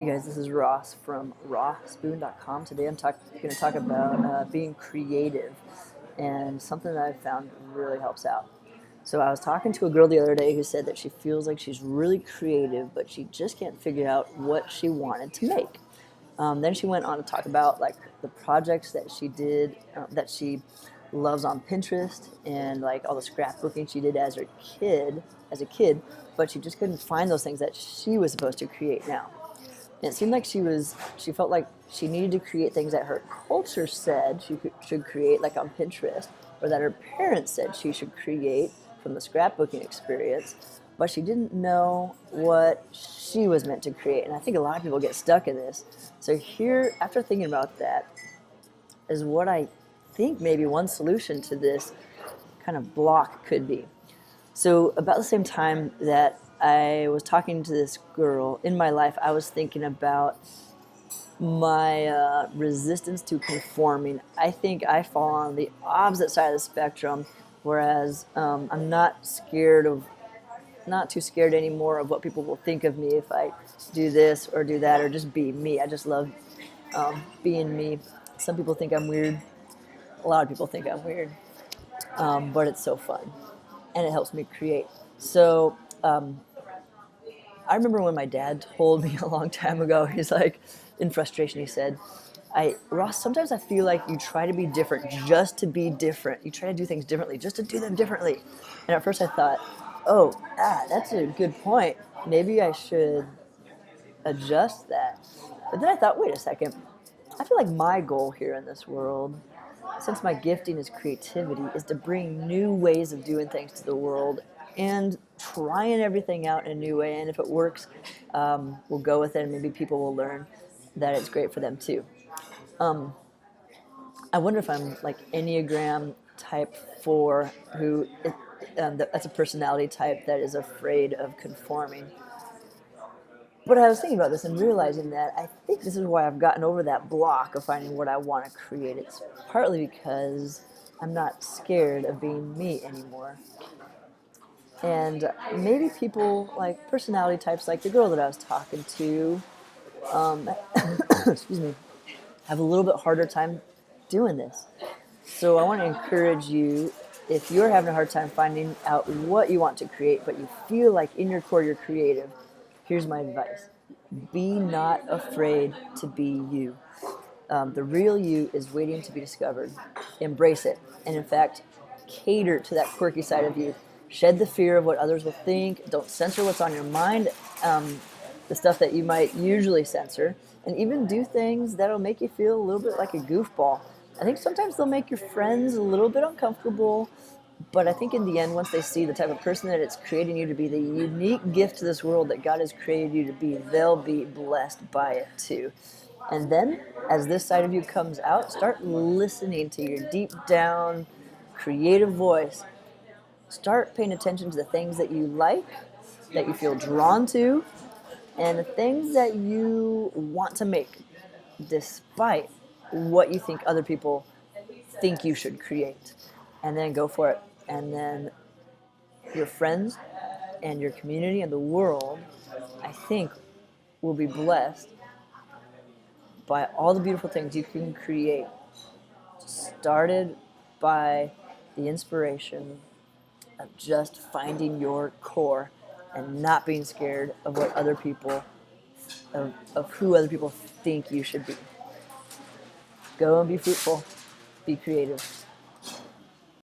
You guys, this is Ross from rawspoon.com. Today I'm going to talk about being creative and something that I've found really helps out. So I was talking to a girl the other day who said that she feels like she's really creative, but she just can't figure out what she wanted to make. Then she went on to talk about like the projects that she did, that she loves on Pinterest, and like all the scrapbooking she did as a kid, but she just couldn't find those things that she was supposed to create now. And it seemed like she felt like she needed to create things that her culture said should create, like on Pinterest, or that her parents said she should create from the scrapbooking experience, but she didn't know what she was meant to create. And I think a lot of people get stuck in this. So here, after thinking about that, is what I think maybe one solution to this kind of block could be. So about the same time that I was talking to this girl in my life, I was thinking about my resistance to conforming. I think I fall on the opposite side of the spectrum, whereas I'm not too scared anymore of what people will think of me if I do this or do that or just be me. I just love being me. Some people think I'm weird. A lot of people think I'm weird, but it's so fun, and it helps me create. So I remember when my dad told me a long time ago, he's like, in frustration, he said, Ross, sometimes I feel like you try to be different just to be different. You try to do things differently just to do them differently. And at first I thought, that's a good point. Maybe I should adjust that. But then I thought, wait a second. I feel like my goal here in this world, since my gifting is creativity, is to bring new ways of doing things to the world and trying everything out in a new way. And if it works, we'll go with it, and maybe people will learn that it's great for them too. I wonder if I'm like Enneagram type 4, that's a personality type that is afraid of conforming. But I was thinking about this and realizing that I think this is why I've gotten over that block of finding what I want to create. It's partly because I'm not scared of being me anymore. And maybe people like personality types, like the girl that I was talking to, excuse me, have a little bit harder time doing this. So I want to encourage you, if you're having a hard time finding out what you want to create, but you feel like in your core you're creative, here's my advice. Be not afraid to be you. The real you is waiting to be discovered. Embrace it. And in fact, cater to that quirky side of you. Shed the fear of what others will think. Don't censor what's on your mind, the stuff that you might usually censor. And even do things that'll make you feel a little bit like a goofball. I think sometimes they'll make your friends a little bit uncomfortable, but I think in the end, once they see the type of person that it's creating you to be, the unique gift to this world that God has created you to be, they'll be blessed by it too. And then, as this side of you comes out, start listening to your deep down creative voice. Start paying attention to the things that you like, that you feel drawn to, and the things that you want to make, despite what you think other people think you should create. And then go for it. And then your friends and your community and the world, I think, will be blessed by all the beautiful things you can create, started by the inspiration of just finding your core and not being scared of what other people, of who other people think you should be. Go and be fruitful, be creative.